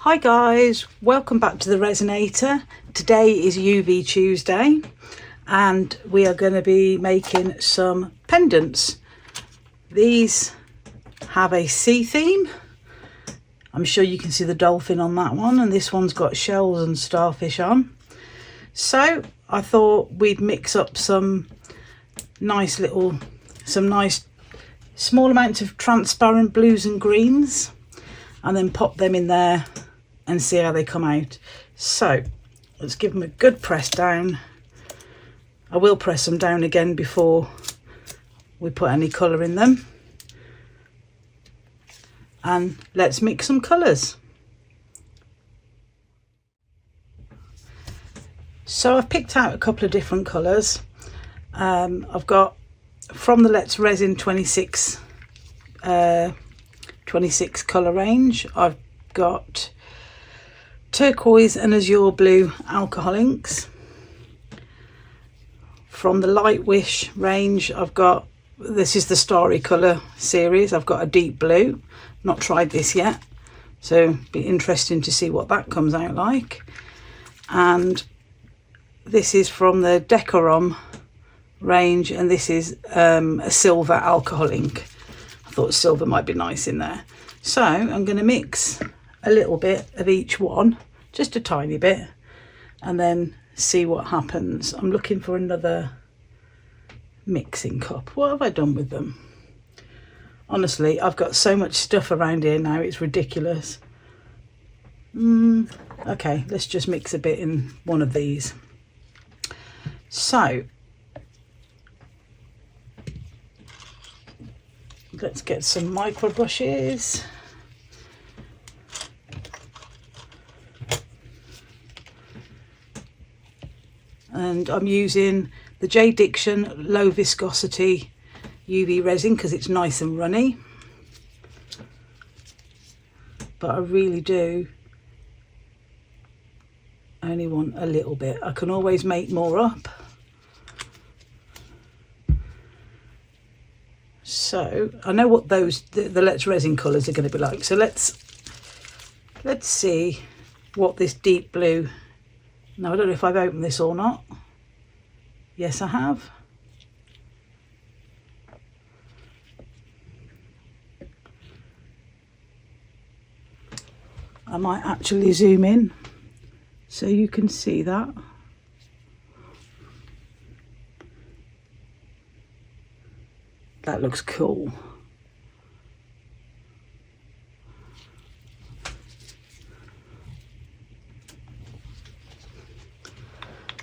Hi guys, welcome back to the Resonator. Today is UV Tuesday and we are going to be making some pendants. These have a sea theme. I'm sure you can see the dolphin on that one, and this one's got shells and starfish on. So I thought we'd mix up some nice small amounts of transparent blues and greens and then pop them in there and see how they come out. So let's give them a good press down. I will press them down again before we put any colour in them. And let's mix some colours. So I've picked out a couple of different colours. I've got from the Let's Resin 26 colour range. I've got turquoise and azure blue alcohol inks. From the Light Wish range, I've got, this is the Starry Colour series, I've got a deep blue. Not tried this yet, so be interesting to see what that comes out like. And this is from the Decorum range, and this is a silver alcohol ink. I thought silver might be nice in there. So I'm going to mix a little bit of each one, just a tiny bit, and then see what happens. I'm looking for another mixing cup. What have I done with them? Honestly, I've got so much stuff around here now, it's ridiculous. Okay, let's just mix a bit in one of these. So let's get some micro brushes. And I'm using the J. Diction low viscosity UV resin because it's nice and runny. But I really do only want a little bit. I can always make more up. So I know what the Let's Resin colours are going to be like. So let's see what this deep blue. Now I don't know if I've opened this or not. Yes, I have. I might actually zoom in so you can see that. That looks cool.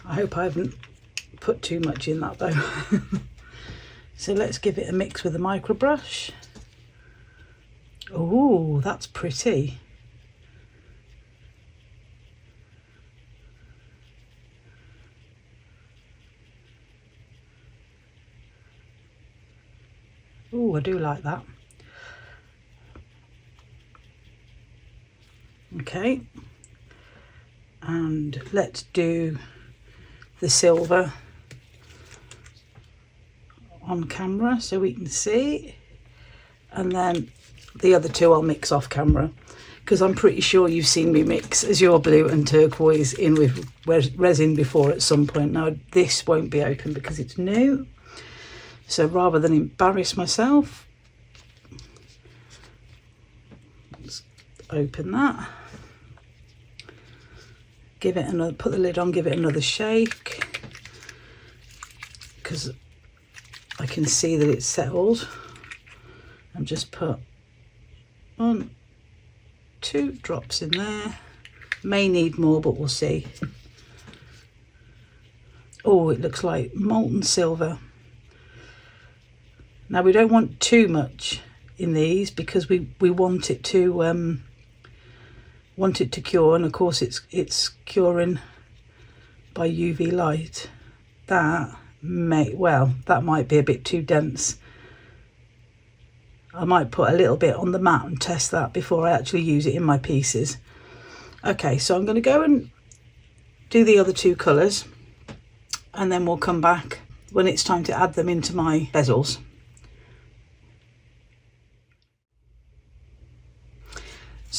I hope I haven't put too much in that though. So let's give it a mix with a micro brush. Oh, that's pretty. Oh, I do like that. Okay, and let's do the silver on camera so we can see, and then the other two I'll mix off camera because I'm pretty sure you've seen me mix azure blue and turquoise in with resin before at some point. Now this won't be open because it's new, so rather than embarrass myself, let's open that, give it another, put the lid on, give it another shake because I can see that it's settled, and just put 1, 2 drops in there. May need more, but we'll see. Oh, it looks like molten silver. Now we don't want too much in these because we want it to cure, and of course it's curing by UV light. That might be a bit too dense. I might put a little bit on the mat and test that before I actually use it in my pieces. Okay, so I'm going to go and do the other two colours, and then we'll come back when it's time to add them into my bezels.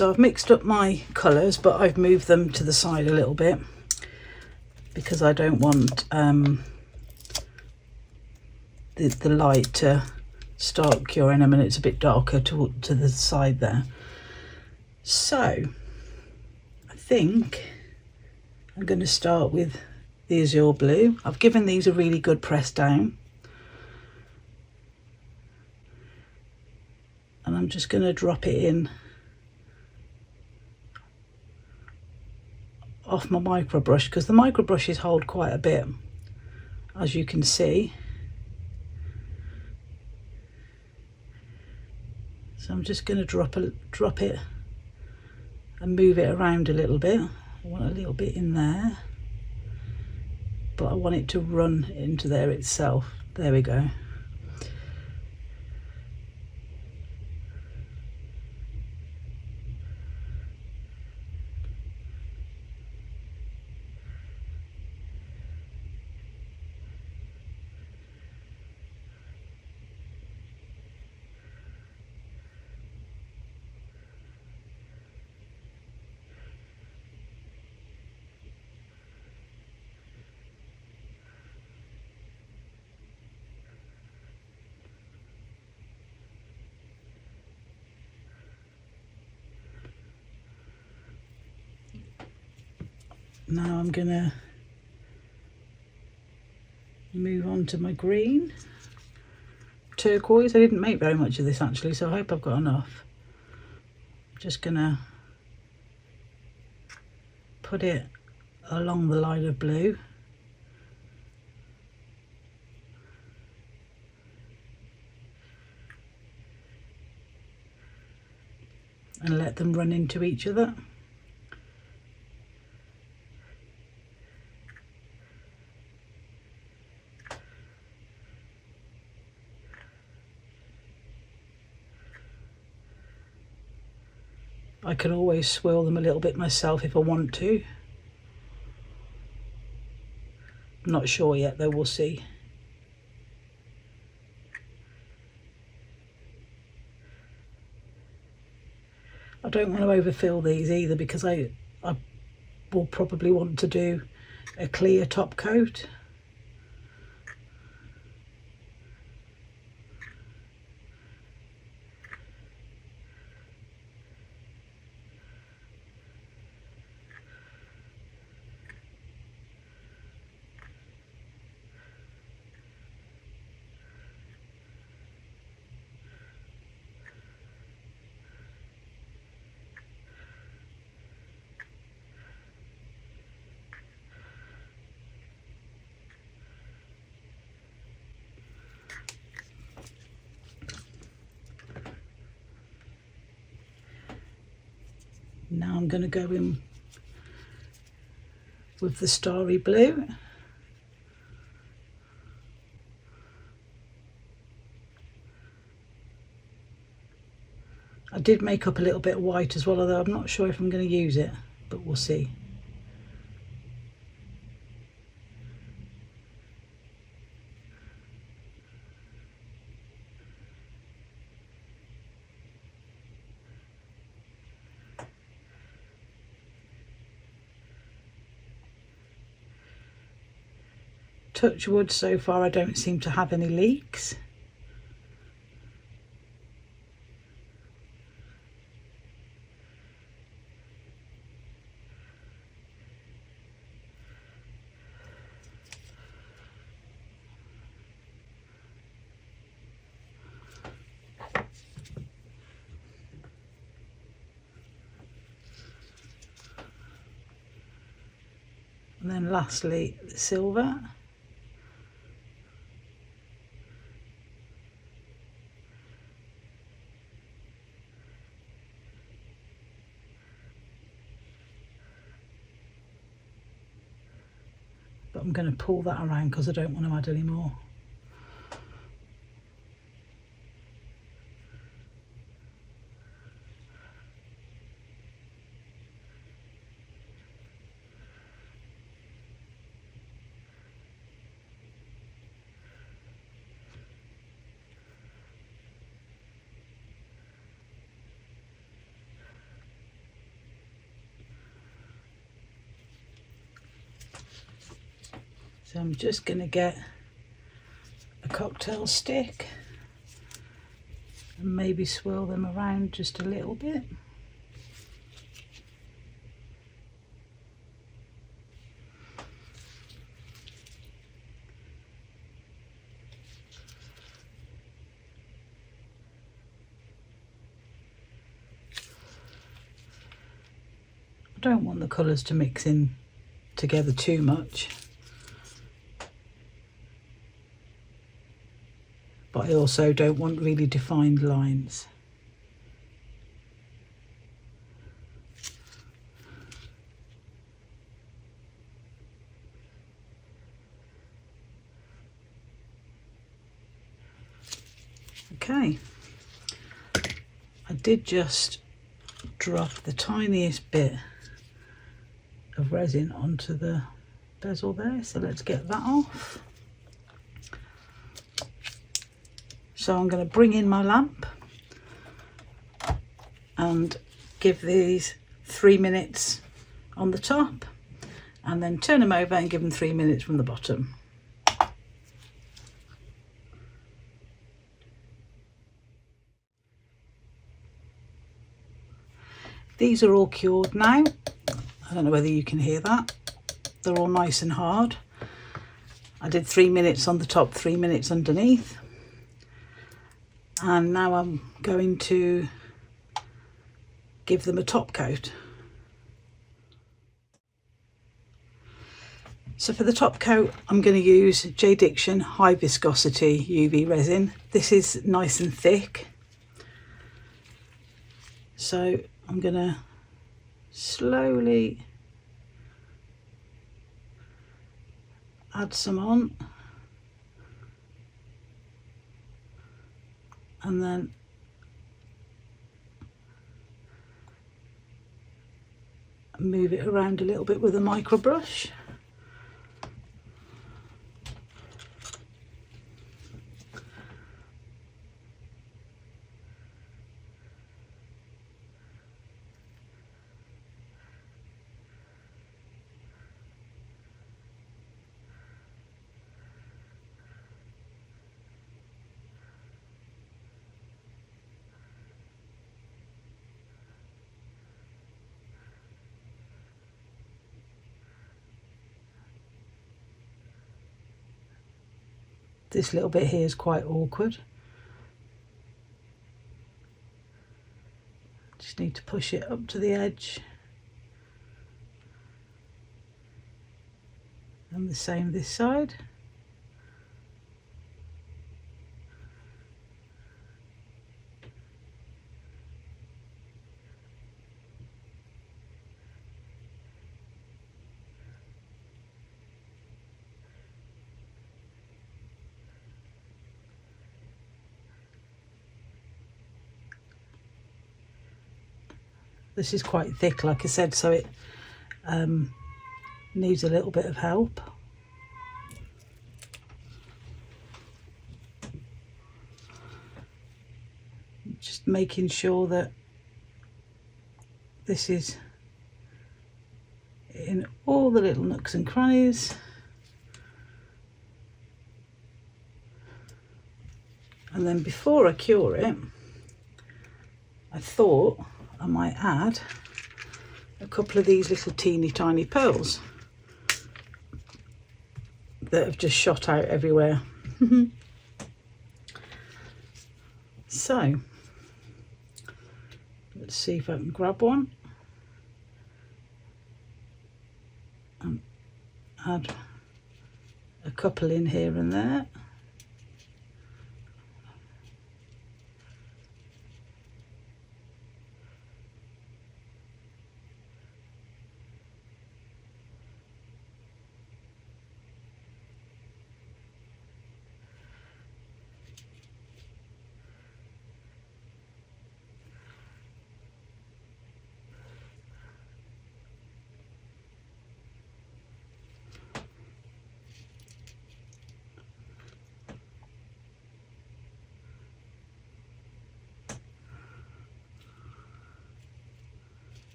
So I've mixed up my colours, but I've moved them to the side a little bit because I don't want the light to start curing them, and it's a bit darker to the side there. So I think I'm going to start with the azure blue. I've given these a really good press down, and I'm just going to drop it in off my micro brush, because the micro brushes hold quite a bit, as you can see. So I'm just going to drop it and move it around a little bit. I want a little bit in there, but I want it to run into there itself. There we go. Now I'm gonna move on to my green turquoise. I didn't make very much of this actually, so I hope I've got enough. I'm just gonna put it along the line of blue, and let them run into each other. I can always swirl them a little bit myself if I want to. I'm not sure yet though, we'll see. I don't want to overfill these either, because I will probably want to do a clear top coat. Now I'm going to go in with the starry blue. I did make up a little bit of white as well, although I'm not sure if I'm going to use it, but we'll see. Touch wood, so far I don't seem to have any leaks. And then lastly, the silver. But I'm going to pull that around because I don't want to add any more. So I'm just going to get a cocktail stick and maybe swirl them around just a little bit. I don't want the colours to mix in together too much, but I also don't want really defined lines. Okay, I did just drop the tiniest bit of resin onto the bezel there, so let's get that off. So I'm going to bring in my lamp and give these 3 minutes on the top, and then turn them over and give them 3 minutes from the bottom. These are all cured now. I don't know whether you can hear that. They're all nice and hard. I did 3 minutes on the top, 3 minutes underneath. And now I'm going to give them a top coat. So for the top coat, I'm going to use J. Diction High Viscosity UV Resin. This is nice and thick. So I'm going to slowly add some on, and then move it around a little bit with a micro brush. This little bit here is quite awkward. Just need to push it up to the edge. And the same this side. This is quite thick, like I said, so it needs a little bit of help. Just making sure that this is in all the little nooks and crannies. And then before I cure it, I thought I might add a couple of these little teeny tiny pearls that have just shot out everywhere. So let's see if I can grab one and add a couple in here and there.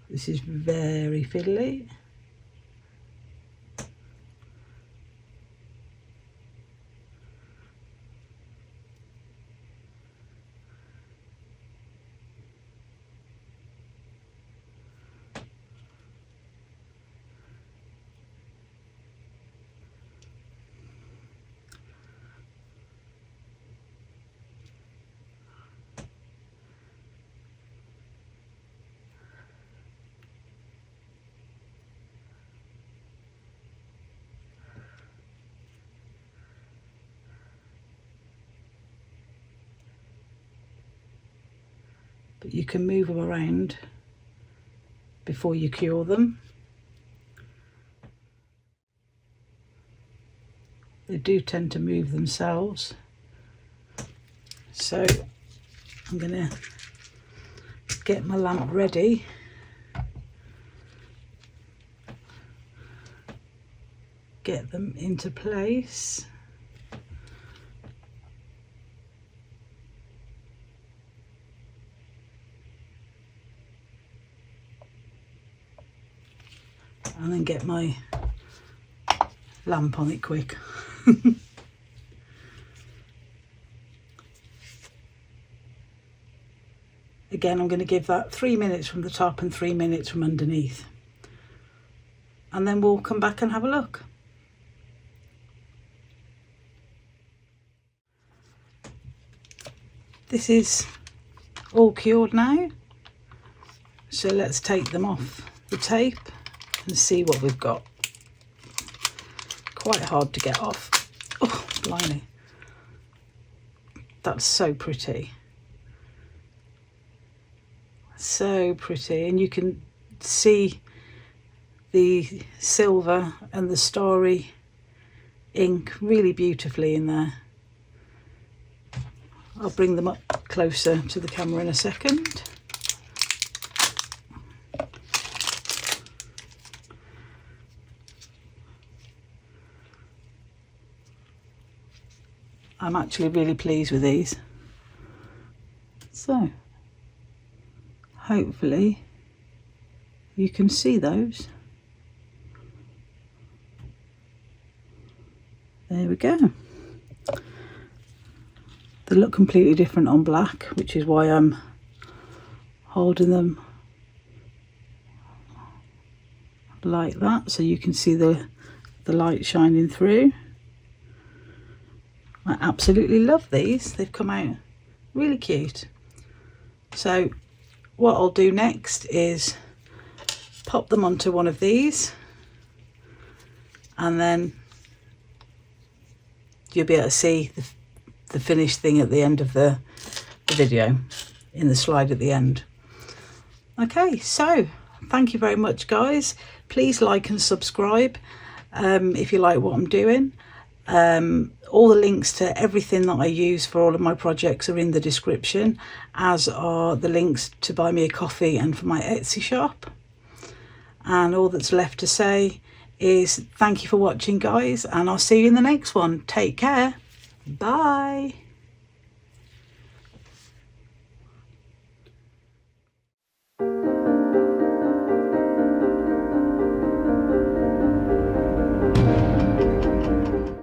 This is very fiddly. but you can move them around before you cure them. They do tend to move themselves, so I'm going to get my lamp ready. Get them into place. And then get my lamp on it quick. Again, I'm going to give that 3 minutes from the top and 3 minutes from underneath. And then we'll come back and have a look. This is all cured now. So let's take them off the tape and see what we've got. Quite hard to get off. Oh, blimey. That's so pretty. So pretty, and you can see the silver and the starry ink really beautifully in there. I'll bring them up closer to the camera in a second. I'm actually really pleased with these. So hopefully you can see those. There we go. They look completely different on black, which is why I'm holding them like that, so you can see the light shining through. I absolutely love these. They've come out really cute. So what I'll do next is pop them onto one of these, and then you'll be able to see the finished thing at the end of the video, in the slide at the end. Okay, so thank you very much, guys. Please like and subscribe if you like what I'm doing. All the links to everything that I use for all of my projects are in the description, as are the links to buy me a coffee and for my Etsy shop. And all that's left to say is thank you for watching, guys, and I'll see you in the next one. Take care. Bye.